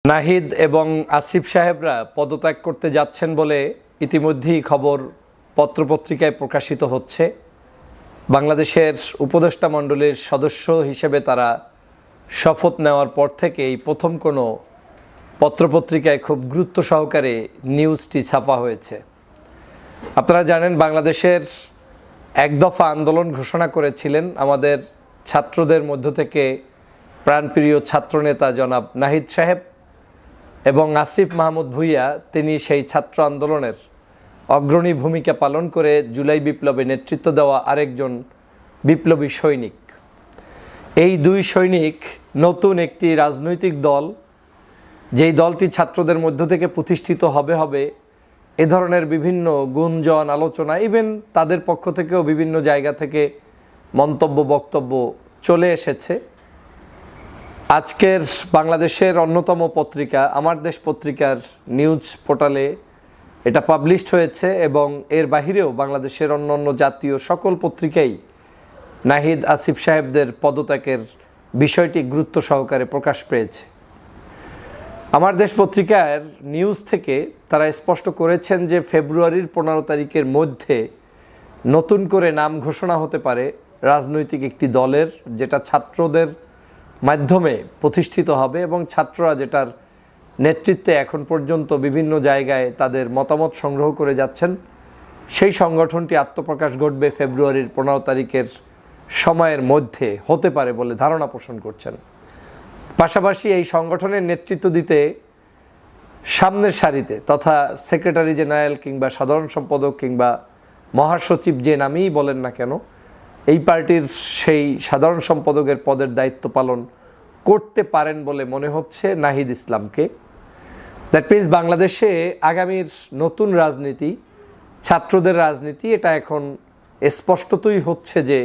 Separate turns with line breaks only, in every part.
নাহিদ এবং আসিফ সাহেবরা পদত্যাগ করতে যাচ্ছেন বলে ইতিমধ্যেই খবর পত্রপত্রিকায় প্রকাশিত হচ্ছে। বাংলাদেশের উপদেষ্টা মণ্ডলীর সদস্য হিসেবে তারা শপথ নেওয়ার পর থেকে এই প্রথম কোনো পত্রপত্রিকায় খুব গুরুত্ব সহকারে নিউজটি ছাপা হয়েছে। আপনারা জানেন, বাংলাদেশের এক দফা আন্দোলন ঘোষণা করেছিলেন আমাদের ছাত্রদের মধ্য থেকে প্রাণপ্রিয় ছাত্রনেতা জনাব নাহিদ সাহেব এবং আসিফ মাহমুদ ভূঁইয়া। তিনি সেই ছাত্র আন্দোলনের অগ্রণী ভূমিকা পালন করে জুলাই বিপ্লবে নেতৃত্ব দেওয়া আরেকজন বিপ্লবী সৈনিক। এই দুই সৈনিক নতুন একটি রাজনৈতিক দল, যেই দলটি ছাত্রদের মধ্য থেকে প্রতিষ্ঠিত হবে এ ধরনের বিভিন্ন গুঞ্জন, আলোচনা, ইভেন তাদের পক্ষ থেকেও বিভিন্ন জায়গা থেকে মন্তব্য, বক্তব্য চলে এসেছে। আজকের বাংলাদেশের অন্যতম পত্রিকা আমার দেশ পত্রিকার নিউজ পোর্টালে এটা পাবলিশড হয়েছে এবং এর বাহিরেও বাংলাদেশের অন্যান্য জাতীয় সকল পত্রিকাই নাহিদ আসিফ সাহেবদের পদত্যাগের বিষয়টি গুরুত্ব সহকারে প্রকাশ পেয়েছে। আমার দেশ পত্রিকার নিউজ থেকে তারা স্পষ্ট করেছেন যে ফেব্রুয়ারির 15 তারিখের মধ্যে নতুন করে নাম ঘোষণা হতে পারে রাজনৈতিক একটি দলের, যেটা ছাত্রদের মাধ্যমে প্রতিষ্ঠিত হবে এবং ছাত্ররা যেটার নেতৃত্বে এখন পর্যন্ত বিভিন্ন জায়গায় তাদের মতামত সংগ্রহ করে যাচ্ছেন। সেই সংগঠনটি আত্মপ্রকাশ ঘটবে ফেব্রুয়ারির 15 তারিখের সময়ের মধ্যে হতে পারে বলে ধারণা পোষণ করছেন। পাশাপাশি এই সংগঠনের নেতৃত্ব দিতে সামনের সারিতে তথা সেক্রেটারি জেনারেল কিংবা সাধারণ সম্পাদক কিংবা মহাসচিব যে নামেই বলেন না কেন, এই পার্টির সেই সাধারণ সম্পাদকের পদের দায়িত্ব পালন করতে পারেন বলে মনে হচ্ছে নাহিদ ইসলামকে। দ্যাট মিনস বাংলাদেশে আগামীর নতুন রাজনীতি, ছাত্রদের রাজনীতি, এটা এখন স্পষ্টতই হচ্ছে যে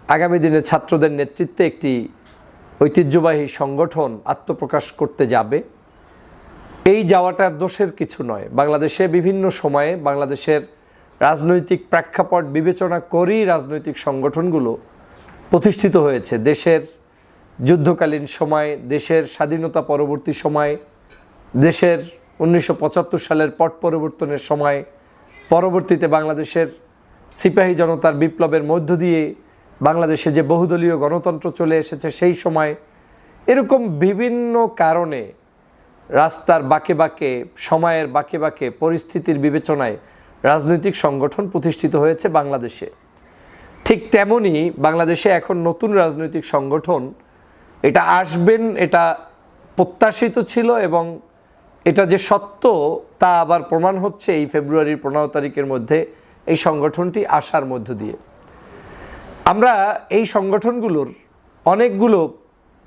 আগামী দিনে ছাত্রদের নেতৃত্বে একটি ঐতিহ্যবাহী সংগঠন আত্মপ্রকাশ করতে যাবে। এই যাওয়াটার দোষের কিছু নয়। বাংলাদেশে বিভিন্ন সময়ে বাংলাদেশের রাজনৈতিক প্রেক্ষাপট বিবেচনা করেই রাজনৈতিক সংগঠনগুলো প্রতিষ্ঠিত হয়েছে। দেশের যুদ্ধকালীন সময়, দেশের স্বাধীনতা পরবর্তী সময়, দেশের 1975 সালের পট পরিবর্তনের সময়, পরবর্তীতে বাংলাদেশের সিপাহী জনতার বিপ্লবের মধ্য দিয়ে বাংলাদেশে যে বহুদলীয় গণতন্ত্র চলে এসেছে সেই সময়, এরকম বিভিন্ন কারণে রাস্তার বাঁকে বাঁকে, সময়ের বাঁকে বাঁকে, পরিস্থিতির বিবেচনায় রাজনৈতিক সংগঠন প্রতিষ্ঠিত হয়েছে বাংলাদেশে। ঠিক তেমনি বাংলাদেশে এখন নতুন রাজনৈতিক সংগঠন এটা আসবেন, এটা প্রত্যাশিত ছিল এবং এটা যে সত্য তা আবার প্রমাণ হচ্ছে এই ফেব্রুয়ারির 15 তারিখের মধ্যে এই সংগঠনটি আসার মধ্য দিয়ে। আমরা এই সংগঠনগুলোর অনেকগুলো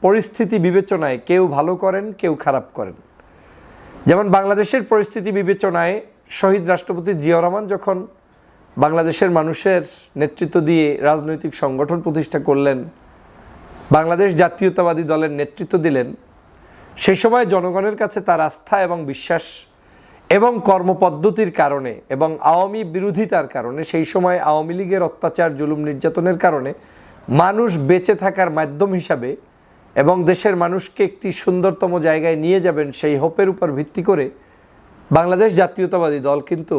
পরিস্থিতি বিবেচনায় কেউ ভালো করেন, কেউ খারাপ করেন। যেমন বাংলাদেশের পরিস্থিতি বিবেচনায় শহীদ রাষ্ট্রপতি জিয়াউর রহমান যখন বাংলাদেশের মানুষের নেতৃত্ব দিয়ে রাজনৈতিক সংগঠন প্রতিষ্ঠা করলেন, বাংলাদেশ জাতীয়তাবাদী দলের নেতৃত্ব দিলেন, সেই সময় জনগণের কাছে তার আস্থা এবং বিশ্বাস এবং কর্মপদ্ধতির কারণে এবং আওয়ামী বিরোধিতার কারণে, সেই সময় আওয়ামী লীগের অত্যাচার, জুলুম, নির্যাতনের কারণে মানুষ বেঁচে থাকার মাধ্যম হিসাবে এবং দেশের মানুষকে একটি সুন্দরতম জায়গায় নিয়ে যাবেন সেই হোপের উপর ভিত্তি করে বাংলাদেশ জাতীয়তাবাদী দল কিন্তু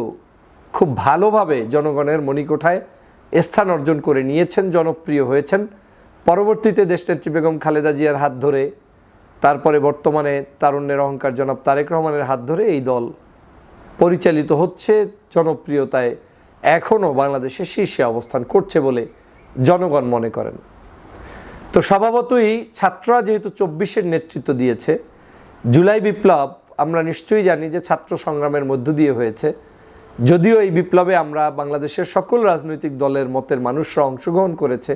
খুব ভালোভাবে জনগণের মণিকোঠায় স্থান অর্জন করে নিয়েছেন, জনপ্রিয় হয়েছেন। পরবর্তীতে দেশনেত্রী বেগম খালেদা জিয়ার হাত ধরে, তারপরে বর্তমানে তারুণ্যের অহংকার জনাব তারেক রহমানের হাত ধরে এই দল পরিচালিত হচ্ছে, জনপ্রিয়তায় এখনও বাংলাদেশে শীর্ষে অবস্থান করছে বলে জনগণ মনে করেন। তো স্বভাবতই ছাত্ররা যেহেতু 24-এর নেতৃত্ব দিয়েছে, জুলাই বিপ্লব আমরা নিশ্চয়ই জানি যে ছাত্র সংগ্রামের মধ্য দিয়ে হয়েছে। যদিও এই বিপ্লবে আমরা বাংলাদেশের সকল রাজনৈতিক দলের মতের মানুষরা অংশগ্রহণ করেছে,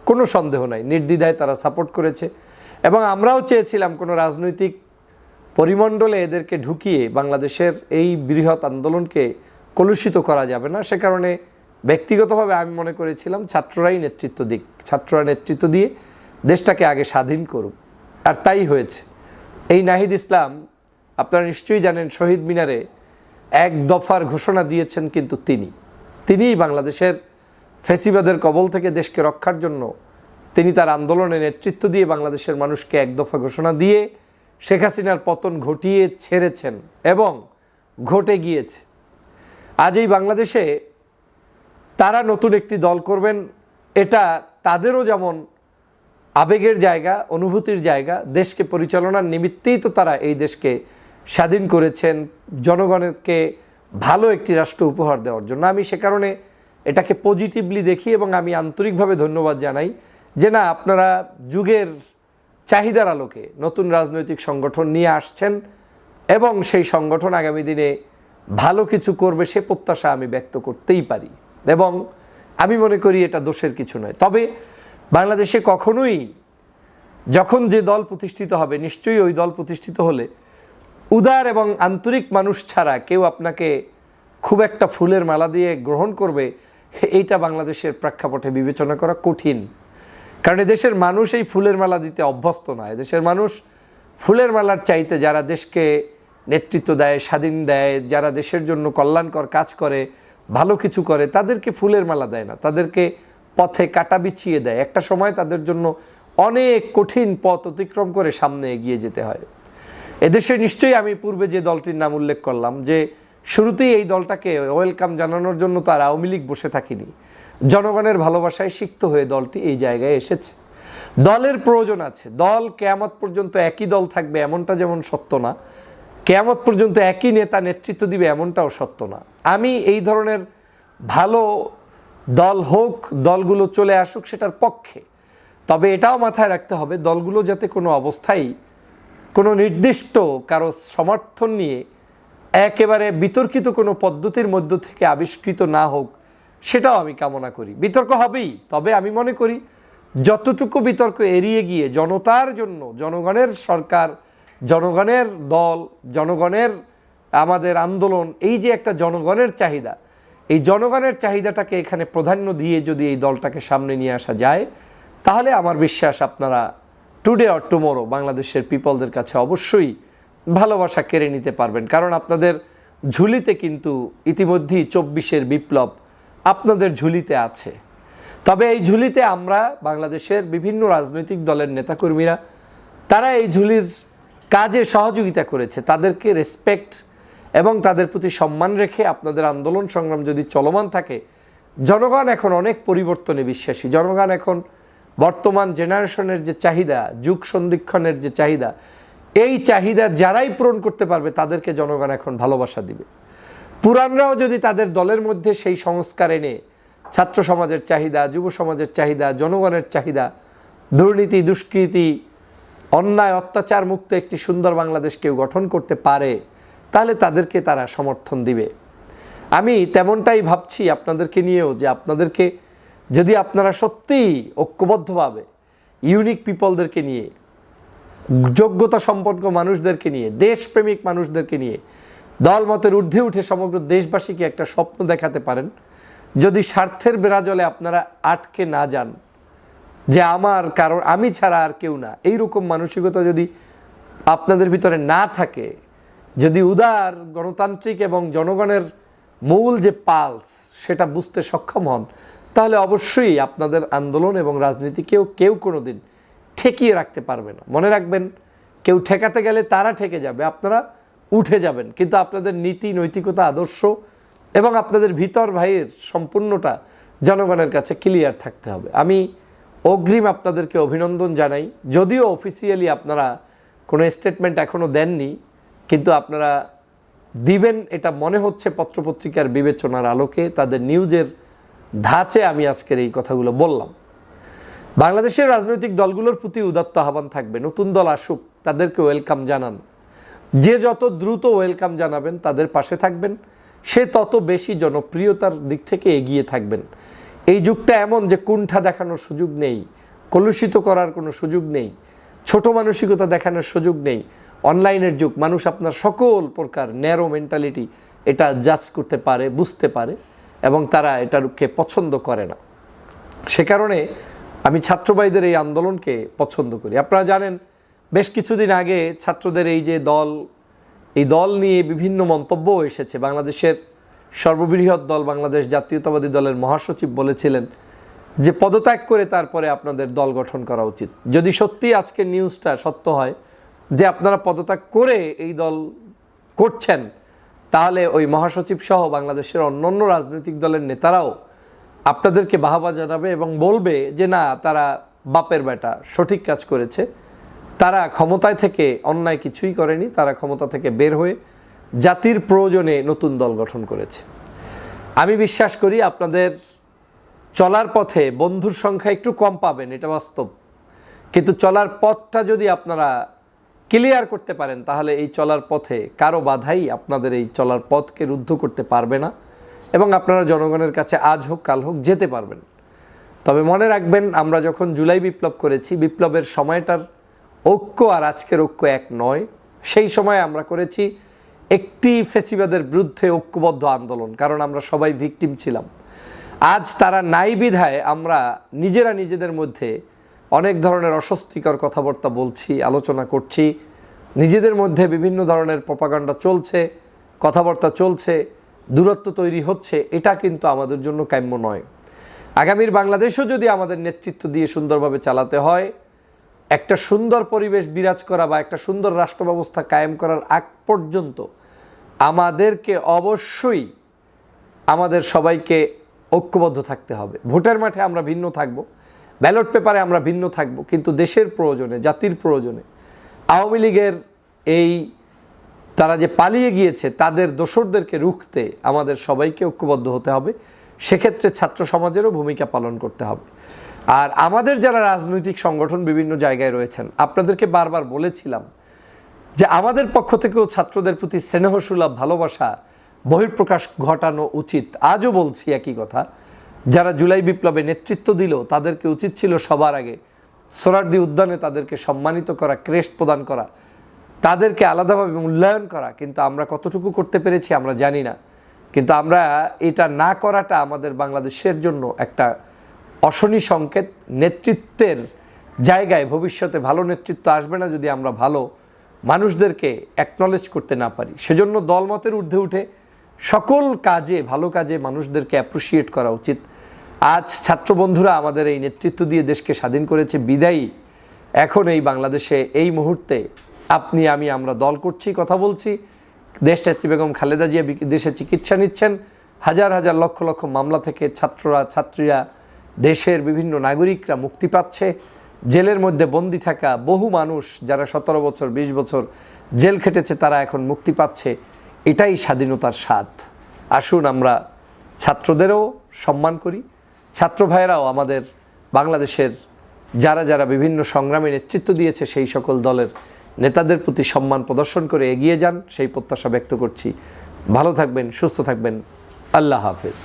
কোনো সন্দেহ নাই, নির্দ্বিধায় তারা সাপোর্ট করেছে এবং আমরাও চেয়েছিলাম কোনো রাজনৈতিক পরিমণ্ডলে এদেরকে ঢুকিয়ে বাংলাদেশের এই বৃহৎ আন্দোলনকে কলুষিত করা যাবে না। সে কারণে ব্যক্তিগতভাবে আমি মনে করেছিলাম ছাত্ররাই নেতৃত্ব দিক, ছাত্ররা নেতৃত্ব দিয়ে দেশটাকে আগে স্বাধীন করুক, আর তাই হয়েছে। এই নাহিদ ইসলাম, আপনারা নিশ্চয়ই জানেন, শহীদ মিনারে এক দফার ঘোষণা দিয়েছেন, কিন্তু তিনিই বাংলাদেশের ফ্যাসিবাদের কবল থেকে দেশকে রক্ষার জন্য তিনি তার আন্দোলনে নেতৃত্ব দিয়ে বাংলাদেশের মানুষকে এক দফা ঘোষণা দিয়ে শেখ হাসিনার পতন ঘটিয়ে ছেড়েছেন এবং ঘটে গিয়েছে। আজ এই বাংলাদেশে তারা নতুন একটি দল করবেন, এটা তাদেরও যেমন আবেগের জায়গা, অনুভূতির জায়গা। দেশকে পরিচালনার নিমিত্তেই তো তারা এই দেশকে স্বাধীন করেছেন, জনগণকে ভালো একটি রাষ্ট্র উপহার দেওয়ার জন্য। আমি সে কারণে এটাকে পজিটিভলি দেখি এবং আমি আন্তরিকভাবে ধন্যবাদ জানাই যে না, আপনারা যুগের চাহিদার আলোকে নতুন রাজনৈতিক সংগঠন নিয়ে আসছেন এবং সেই সংগঠন আগামী দিনে ভালো কিছু করবে সে প্রত্যাশা আমি ব্যক্ত করতেই পারি এবং আমি মনে করি এটা দোষের কিছু নয়। তবে বাংলাদেশে কখনোই যখন যে দল প্রতিষ্ঠিত হবে, নিশ্চয়ই ওই দল প্রতিষ্ঠিত হলে উদার এবং আন্তরিক মানুষ ছাড়া কেউ আপনাকে খুব একটা ফুলের মালা দিয়ে গ্রহণ করবে, এইটা বাংলাদেশের প্রেক্ষাপটে বিবেচনা করা কঠিন। কারণ এদেশের মানুষ এই ফুলের মালা দিতে অভ্যস্ত নয়। এদেশের মানুষ ফুলের মালার চাইতে যারা দেশকে নেতৃত্ব দেয়, স্বাধীন দেয়, যারা দেশের জন্য কল্যাণকর কাজ করে, ভালো কিছু করে, তাদেরকে ফুলের মালা দেয় না, তাদেরকে পথে কাটা বিছিয়ে দেয়। একটা সময় তাদের জন্য অনেক কঠিন পথ অতিক্রম করে সামনে এগিয়ে যেতে হয়। এদেশে নিশ্চয়ই আমি পূর্বে যে দলটির নাম উল্লেখ করলাম, যে শুরুতেই এই দলটাকে ওয়েলকাম জানানোর জন্য তার আওয়ামী লীগ বসে থাকিনি, জনগণের ভালোবাসায় সিক্ত হয়ে দলটি এই জায়গায় এসেছে। দলের প্রয়োজন আছে। দল কেয়ামত পর্যন্ত একই দল থাকবে এমনটা যেমন সত্য না, কেয়ামত পর্যন্ত একই নেতা নেতৃত্ব দিবে এমনটাও সত্য না। আমি এই ধরনের ভালো দল হোক, দলগুলো চলে আসুক, সেটার পক্ষে। তবে এটাও মাথায় রাখতে হবে দলগুলো যাতে কোনো অবস্থায় কোনো নির্দিষ্ট কারো সমর্থন নিয়ে একেবারে বিতর্কিত কোনো পদ্ধতির মধ্য থেকে আবিষ্কৃত না হোক, সেটাও আমি কামনা করি। বিতর্ক হবেই, তবে আমি মনে করি যতটুকু বিতর্ক এড়িয়ে গিয়ে জনতার জন্য, জনগণের সরকার, জনগণের দল, জনগণের আমাদের আন্দোলন, এই যে একটা জনগণের চাহিদা, এই জনগণের চাহিদাটাকে এখানে প্রাধান্য দিয়ে যদি এই দলটাকে সামনে নিয়ে আসা যায়, তাহলে আমার বিশ্বাস আপনারা টুডে অর টুমোরো বাংলাদেশের পিপলদের কাছে অবশ্যই ভালোবাসা কেড়ে নিতে পারবেন। কারণ আপনাদের ঝুলিতে কিন্তু ইতিমধ্যেই 24-এর বিপ্লব আপনাদের ঝুলিতে আছে। তবে এই ঝুলিতে আমরা বাংলাদেশের বিভিন্ন রাজনৈতিক দলের নেতাকর্মীরা, তারা এই ঝুলির কাজে সহযোগিতা করেছে, তাদেরকে রেসপেক্ট এবং তাদের প্রতি সম্মান রেখে আপনাদের আন্দোলন সংগ্রাম যদি চলমান থাকে, জনগণ এখন অনেক পরিবর্তনে বিশ্বাসী। জনগণ এখন বর্তমান জেনারেশনের যে চাহিদা, যুগ সন্ধিক্ষণের যে চাহিদা, এই চাহিদা যারাই পূরণ করতে পারবে তাদেরকে জনগণ এখন ভালোবাসা দিবে। পুরানরাও যদি তাদের দলের মধ্যে সেই সংস্কার এনে ছাত্র সমাজের চাহিদা, যুব সমাজের চাহিদা, জনগণের চাহিদা, দুর্নীতি, দুষ্কৃতি, অন্যায়, অত্যাচার মুক্ত একটি সুন্দর বাংলাদেশ কেউ গঠন করতে পারে, তাহলে তাদেরকে তারা সমর্থন দিবে। আমি তেমনটাই ভাবছি আপনাদেরকে নিয়েও, যে আপনাদেরকে যদি আপনারা সত্যিই ঐক্যবদ্ধভাবে ইউনিক পিপলদেরকে নিয়ে, যোগ্যতা সম্পন্ন মানুষদেরকে নিয়ে, দেশপ্রেমিক মানুষদেরকে নিয়ে দলমতের ঊর্ধ্বে উঠে সমগ্র দেশবাসীকে একটা স্বপ্ন দেখাতে পারেন, যদি স্বার্থের বেড়াজলে আপনারা আটকে না যান, যে আমার কারণ আমি ছাড়া আর কেউ না, এইরকম মানসিকতা যদি আপনাদের ভিতরে না থাকে, যদি উদার, গণতান্ত্রিক এবং জনগণের মূল যে পালস সেটা বুঝতে সক্ষম হন, তাহলে অবশ্যই আপনাদের আন্দোলন এবং রাজনীতিকেও কেউ কোনো দিন ঠেকিয়ে রাখতে পারবে না। মনে রাখবেন, কেউ ঠেকাতে গেলে তারা ঠেকে যাবে, আপনারা উঠে যাবেন, কিন্তু আপনাদের নীতি, নৈতিকতা, আদর্শ এবং আপনাদের ভিতর ভাইয়ের সম্পূর্ণটা জনগণের কাছে ক্লিয়ার থাকতে হবে। আমি অগ্রিম আপনাদেরকে অভিনন্দন জানাই। যদিও অফিসিয়ালি আপনারা কোনো স্টেটমেন্ট এখনও দেননি, কিন্তু আপনারা দিবেন এটা মনে হচ্ছে পত্রপত্রিকার বিবেচনার আলোকে, তাদের নিউজের ধাঁচে আমি আজকের এই কথাগুলো বললাম। বাংলাদেশের রাজনৈতিক দলগুলোর প্রতি উদাত্ত আহ্বান থাকবে, নতুন দল আসুক, তাদেরকে ওয়েলকাম জানান। যে যত দ্রুত ওয়েলকাম জানাবেন, তাদের পাশে থাকবেন, সে তত বেশি জনপ্রিয়তার দিক থেকে এগিয়ে থাকবেন। এই যুগটা এমন যে কুণ্ঠা দেখানোর সুযোগ নেই, কলুষিত করার কোনো সুযোগ নেই, ছোট মানসিকতা দেখানোর সুযোগ নেই। অনলাইনের যুগ, মানুষ আপনার সকল প্রকার ন্যারো মেন্টালিটি এটা জাজ করতে পারে, বুঝতে পারে এবং তারা এটাকে পছন্দ করে না। সে কারণে আমি ছাত্রভাইদের এই আন্দোলনকে পছন্দ করি। আপনারা জানেন, বেশ কিছুদিন আগে ছাত্রদের এই যে দল, এই দল নিয়ে বিভিন্ন মন্তব্যও এসেছে। বাংলাদেশের সর্ববৃহৎ দল বাংলাদেশ জাতীয়তাবাদী দলের মহাসচিব বলেছিলেন যে পদত্যাগ করে তারপরে আপনাদের দল গঠন করা উচিত। যদি সত্যি আজকের নিউজটা সত্য হয়, যে আপনারা পদত্যাগ করে এই দল করছেন, তাহলে ওই মহাসচিব সহ বাংলাদেশের অন্যান্য রাজনৈতিক দলের নেতারাও আপনাদেরকে বাহবা জানাবে এবং বলবে যে না, তারা বাপের বেটা সঠিক কাজ করেছে, তারা ক্ষমতায় থেকে অন্যায় কিছুই করেনি, তারা ক্ষমতা থেকে বের হয়ে জাতির প্রয়োজনে নতুন দল গঠন করেছে। আমি বিশ্বাস করি আপনাদের চলার পথে বন্ধুর সংখ্যা একটু কম পাবেন, এটা বাস্তব, কিন্তু চলার পথটা যদি আপনারা ক্লিয়ার করতে পারেন তাহলে এই চলার পথে কারো বাধাই আপনাদের এই চলার পথকে রুদ্ধ করতে পারবে না এবং আপনারা জনগণের কাছে আজ হোক কাল হোক যেতে পারবেন। তবে মনে রাখবেন, আমরা যখন জুলাই বিপ্লব করেছি, বিপ্লবের সময়টার ঐক্য আর আজকের ঐক্য এক নয়। সেই সময় আমরা করেছি একটি ফ্যাসিবাদের বিরুদ্ধে ঐক্যবদ্ধ আন্দোলন, কারণ আমরা সবাই ভিকটিম ছিলাম। আজ তারা নাই বিধায় আমরা নিজেরা নিজেদের মধ্যে অনেক ধরনের অস্বস্তিকর কথাবার্তা বলছি, আলোচনা করছি, নিজেদের মধ্যে বিভিন্ন ধরনের প্রপাগান্ডা চলছে, কথাবার্তা চলছে, দূরত্ব তৈরি হচ্ছে। এটা কিন্তু আমাদের জন্য কাম্য নয়। আগামীর বাংলাদেশও যদি আমাদের নেতৃত্ব দিয়ে সুন্দরভাবে চালাতে হয়, একটা সুন্দর পরিবেশ বিরাজ করা বা একটা সুন্দর রাষ্ট্র ব্যবস্থা কায়েম করার আগ পর্যন্ত আমাদেরকে অবশ্যই আমাদের সবাইকে ঐক্যবদ্ধ থাকতে হবে। ভোটের মাঠে আমরা ভিন্ন থাকব, ব্যালট পেপারে আমরা ভিন্ন থাকব, কিন্তু দেশের প্রয়োজনে, জাতির প্রয়োজনে আওয়ামী লীগের এই তারা যে পালিয়ে গিয়েছে তাদের দোসরদেরকে রুখতে আমাদের সবাইকে ঐক্যবদ্ধ হতে হবে। সেক্ষেত্রে ছাত্র সমাজেরও ভূমিকা পালন করতে হবে। আর আমাদের যারা রাজনৈতিক সংগঠন বিভিন্ন জায়গায় রয়েছেন, আপনাদেরকে বারবার বলেছিলাম যে আমাদের পক্ষ থেকেও ছাত্রদের প্রতি স্নেহসুলভ ভালোবাসা বহিঃপ্রকাশ ঘটানো উচিত। আজও বলছি একই কথা, যারা জুলাই বিপ্লবে নেতৃত্ব দিল তাদেরকে উচিত ছিল সবার আগে সোহরাওয়ার্দী উদ্যানে তাদেরকে সম্মানিত করা, ক্রেস্ট প্রদান করা, তাদেরকে আলাদাভাবে মূল্যায়ন করা। কিন্তু আমরা কতটুকু করতে পেরেছি আমরা জানি না। কিন্তু আমরা এটা না করাটা আমাদের বাংলাদেশের জন্য একটা অশনি সংকেত। নেতৃত্বের জায়গায় ভবিষ্যতে ভালো নেতৃত্ব আসবে না যদি আমরা ভালো মানুষদেরকে অ্যাকনলেজ করতে না পারি। সেজন্য দলমতের ঊর্ধ্বে উঠে সকল কাজে, ভালো কাজে মানুষদেরকে অ্যাপ্রিসিয়েট করা উচিত। আজ ছাত্র বন্ধুরা আমাদের এই নেতৃত্ব দিয়ে দেশকে স্বাধীন করেছে বিদায়ী এখন এই বাংলাদেশে এই মুহূর্তে আপনি আমি আমরা দল করছি, কথা বলছি। দেশনেত্রী বেগম খালেদা জিয়া দেশে চিকিৎসা নিচ্ছেন, হাজার হাজার লক্ষ লক্ষ মামলা থেকে ছাত্ররা, ছাত্রীরা, দেশের বিভিন্ন নাগরিকরা মুক্তি পাচ্ছে। জেলের মধ্যে বন্দি থাকা বহু মানুষ যারা 17 বছর 20 বছর জেল খেটেছে তারা এখন মুক্তি পাচ্ছে। এটাই স্বাধীনতার স্বাদ। আসুন আমরা ছাত্রদেরও সম্মান করি, ছাত্র ভাইয়েরাও আমাদের বাংলাদেশের যারা যারা বিভিন্ন সংগ্রামে নেতৃত্ব দিয়েছে সেই সকল দলের নেতাদের প্রতি সম্মান প্রদর্শন করে এগিয়ে যান, সেই প্রত্যাশা ব্যক্ত করছি। ভালো থাকবেন, সুস্থ থাকবেন। আল্লাহ হাফেজ।